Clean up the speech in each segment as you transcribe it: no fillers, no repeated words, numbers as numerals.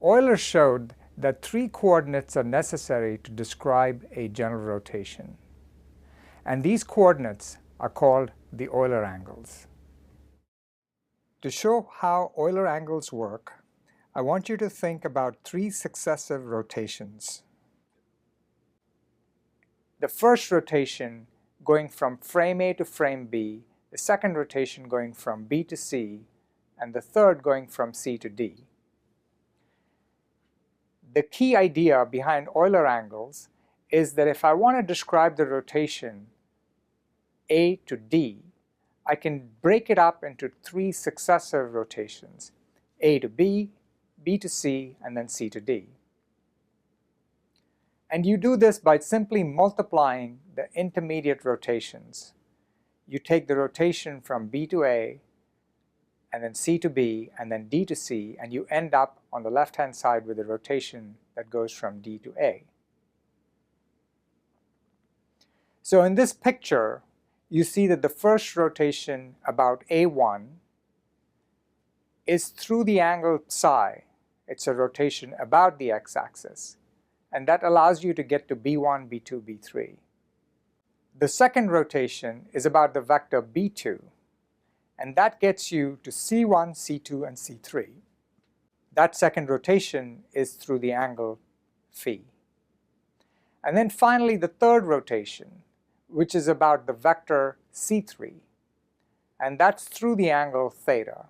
Euler showed that 3 coordinates are necessary to describe a general rotation. And these coordinates are called the Euler angles. To show how Euler angles work, I want you to think about 3 successive rotations. The first rotation going from frame A to frame B, the second rotation going from B to C, and the third going from C to D. The key idea behind Euler angles is that if I want to describe the rotation A to D, I can break it up into 3 successive rotations, A to B, B to C, and then C to D. And you do this by simply multiplying the intermediate rotations. You take the rotation from B to A, and then C to B, and then D to C, and you end up on the left-hand side with a rotation that goes from D to A. So in this picture, you see that the first rotation about A1 is through the angle psi. It's a rotation about the x-axis, and that allows you to get to B1, B2, B3. The second rotation is about the vector B2, and that gets you to C1, C2, and C3. That second rotation is through the angle phi. And then finally the third rotation, which is about the vector C3, and that's through the angle theta.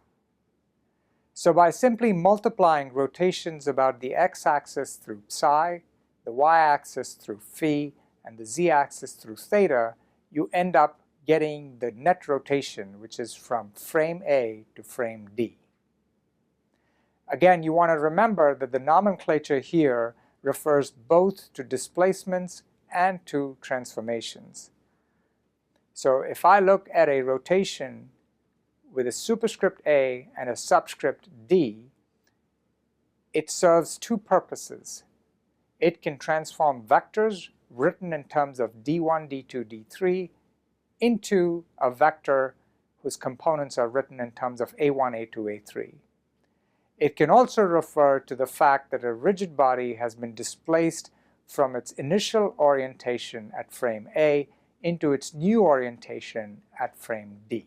So by simply multiplying rotations about the x-axis through psi, the y-axis through phi, and the z-axis through theta, you end up getting the net rotation, which is from frame A to frame D. Again, you want to remember that the nomenclature here refers both to displacements and to transformations. So if I look at a rotation with a superscript A and a subscript D, it serves 2 purposes. It can transform vectors written in terms of D1, D2, D3 into a vector whose components are written in terms of A1, A2, A3. It can also refer to the fact that a rigid body has been displaced from its initial orientation at frame A into its new orientation at frame D.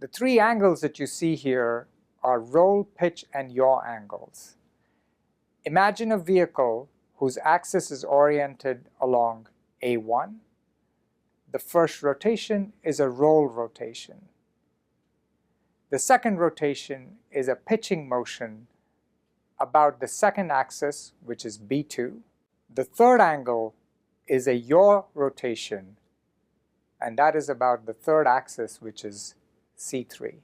The 3 angles that you see here are roll, pitch, and yaw angles. Imagine a vehicle whose axis is oriented along A1. The first rotation is a roll rotation. The second rotation is a pitching motion about the second axis, which is B2. The third angle is a yaw rotation, and that is about the third axis, which is C3.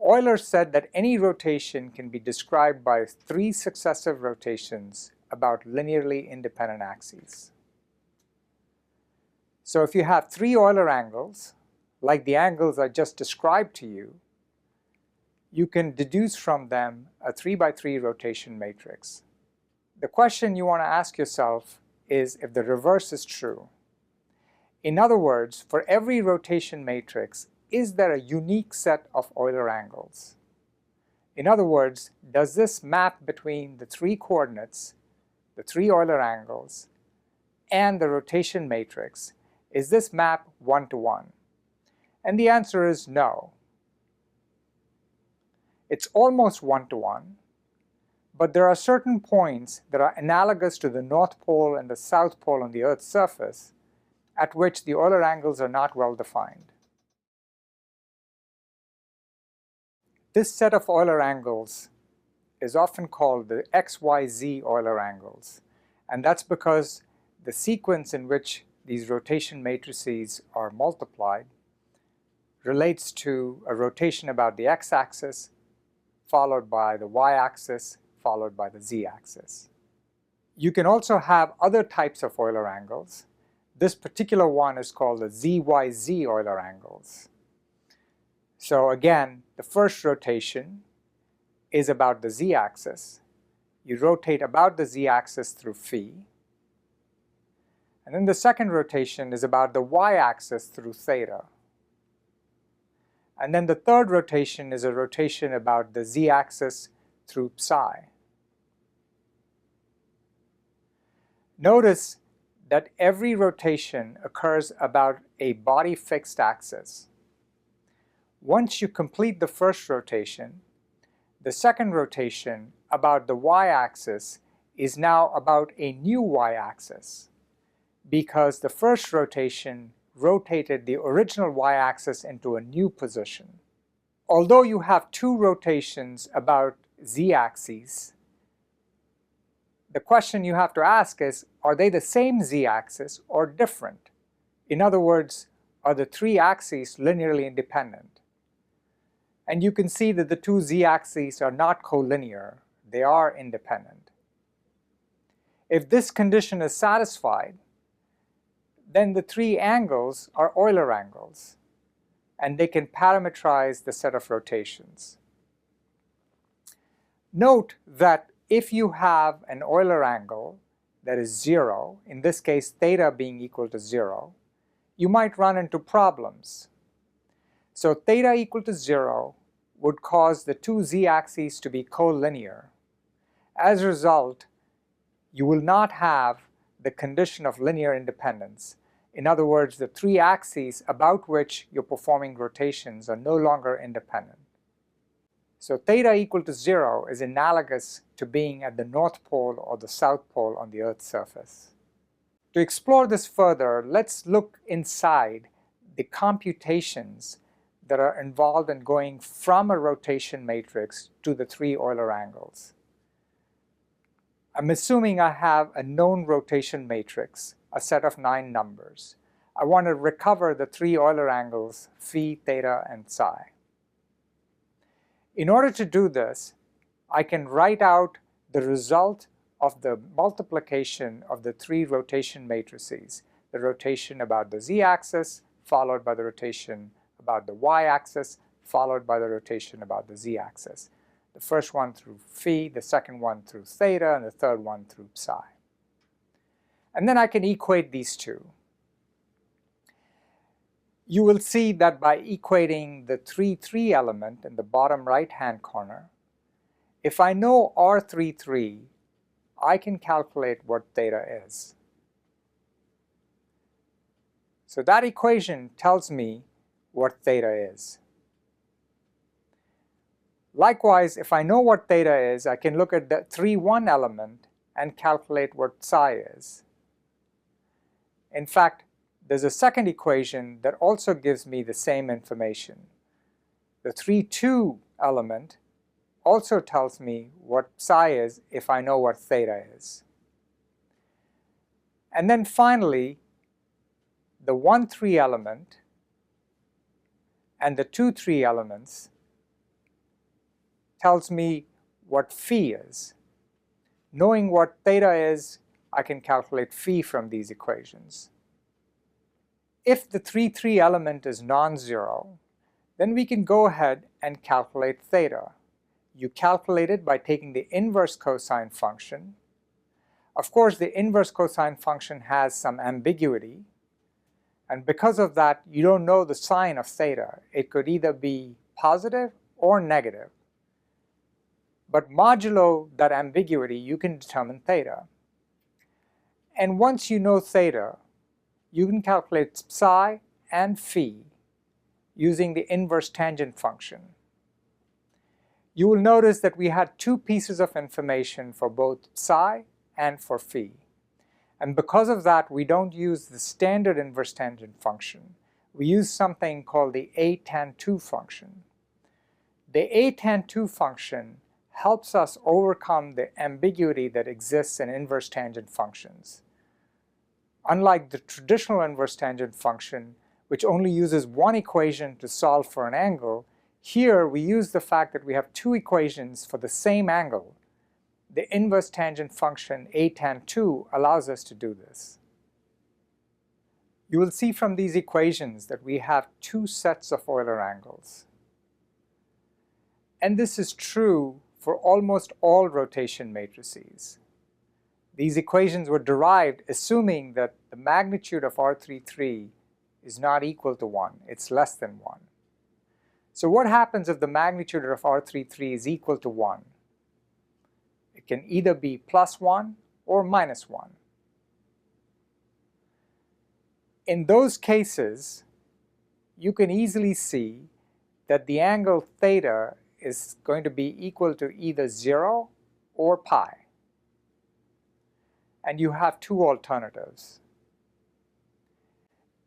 Euler said that any rotation can be described by 3 successive rotations about linearly independent axes. So if you have 3 Euler angles, like the angles I just described to you, you can deduce from them a 3x3 rotation matrix. The question you want to ask yourself is if the reverse is true. In other words, for every rotation matrix, is there a unique set of Euler angles? In other words, does this map between the 3 coordinates, the 3 Euler angles, and the rotation matrix, is this map 1-to-1? And the answer is no. It's almost 1-to-1, but there are certain points that are analogous to the North Pole and the South Pole on the Earth's surface at which the Euler angles are not well defined. This set of Euler angles is often called the XYZ Euler angles, and that's because the sequence in which these rotation matrices are multiplied relates to a rotation about the x-axis, followed by the y-axis, followed by the z-axis. You can also have other types of Euler angles. This particular one is called the ZYZ Euler angles. So again, the first rotation is about the z-axis. You rotate about the z-axis through phi. And then the second rotation is about the y-axis through theta. And then the third rotation is a rotation about the z-axis through psi. Notice that every rotation occurs about a body fixed axis. Once you complete the first rotation, the second rotation about the y-axis is now about a new y-axis, because the first rotation rotated the original y-axis into a new position. Although you have two rotations about z-axes, the question you have to ask is, are they the same z-axis or different? In other words, are the three axes linearly independent? And you can see that the two z-axes are not collinear, they are independent. If this condition is satisfied, then the three angles are Euler angles, and they can parameterize the set of rotations. Note that if you have an Euler angle that is 0, in this case theta being equal to 0, you might run into problems. So theta equal to 0 would cause the two z-axes to be collinear. As a result, you will not have the condition of linear independence. In other words, the three axes about which you're performing rotations are no longer independent. So theta equal to 0 is analogous to being at the North Pole or the South Pole on the Earth's surface. To explore this further, let's look inside the computations that are involved in going from a rotation matrix to the three Euler angles. I'm assuming I have a known rotation matrix, a set of 9 numbers. I want to recover the three Euler angles, phi, theta, and psi. In order to do this, I can write out the result of the multiplication of the three rotation matrices, the rotation about the z-axis, followed by the rotation about the y-axis, followed by the rotation about the z-axis. The first one through phi, the second one through theta, and the third one through psi. And then I can equate these two. You will see that by equating the 3,3 element in the bottom right-hand corner, if I know R33, I can calculate what theta is. So that equation tells me what theta is. Likewise, if I know what theta is, I can look at the 3,1 element and calculate what psi is. In fact, there's a second equation that also gives me the same information. The 3,2 element also tells me what psi is if I know what theta is. And then finally, the 1,3 element and the 2,3 elements tells me what phi is. Knowing what theta is, I can calculate phi from these equations. If the 3,3 element is non-zero, then we can go ahead and calculate theta. You calculate it by taking the inverse cosine function. Of course, the inverse cosine function has some ambiguity, and because of that, you don't know the sign of theta. It could either be positive or negative. But modulo that ambiguity, you can determine theta. And once you know theta, you can calculate psi and phi using the inverse tangent function. You will notice that we had two pieces of information for both psi and for phi. And because of that, we don't use the standard inverse tangent function. We use something called the A tan 2 function. The A tan 2 function helps us overcome the ambiguity that exists in inverse tangent functions. Unlike the traditional inverse tangent function, which only uses one equation to solve for an angle, here we use the fact that we have two equations for the same angle. The inverse tangent function A tan 2 allows us to do this. You will see from these equations that we have two sets of Euler angles. And this is true for almost all rotation matrices. These equations were derived assuming that the magnitude of R33 is not equal to 1, it's less than 1. So what happens if the magnitude of R33 is equal to 1? It can either be plus 1 or minus 1. In those cases, you can easily see that the angle theta is going to be equal to either 0 or pi. And you have two alternatives.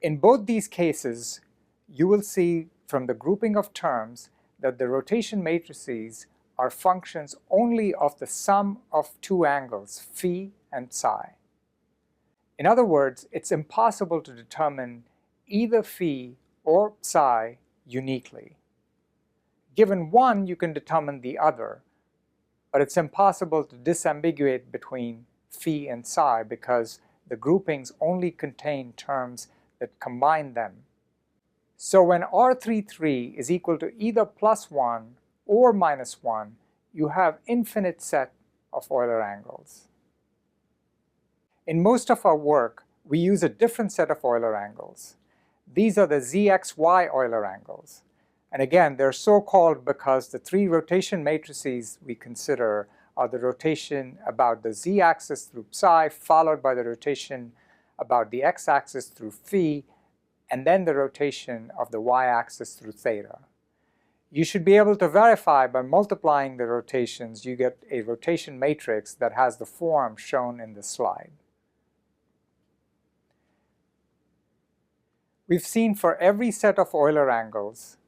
In both these cases, you will see from the grouping of terms that the rotation matrices are functions only of the sum of two angles, phi and psi. In other words, it's impossible to determine either phi or psi uniquely. Given one, you can determine the other, but it's impossible to disambiguate between phi and psi because the groupings only contain terms that combine them. So when R33 is equal to either plus 1 or minus 1, you have infinite set of Euler angles. In most of our work, we use a different set of Euler angles. These are the ZXY Euler angles. And again, they're so called because the three rotation matrices we consider are the rotation about the z-axis through psi, followed by the rotation about the x-axis through phi, and then the rotation of the y-axis through theta. You should be able to verify by multiplying the rotations, you get a rotation matrix that has the form shown in this slide. We've seen for every set of Euler angles,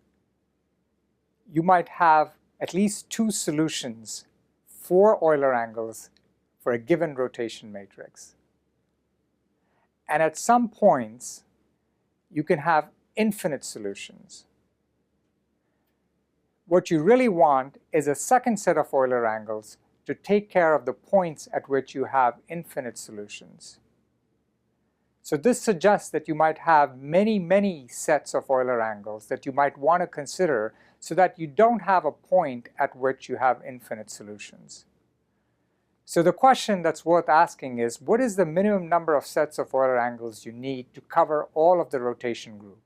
you might have at least two solutions for Euler angles for a given rotation matrix. And at some points, you can have infinite solutions. What you really want is a second set of Euler angles to take care of the points at which you have infinite solutions. So this suggests that you might have many sets of Euler angles that you might want to consider so that you don't have a point at which you have infinite solutions. So the question that's worth asking is, what is the minimum number of sets of Euler angles you need to cover all of the rotation groups?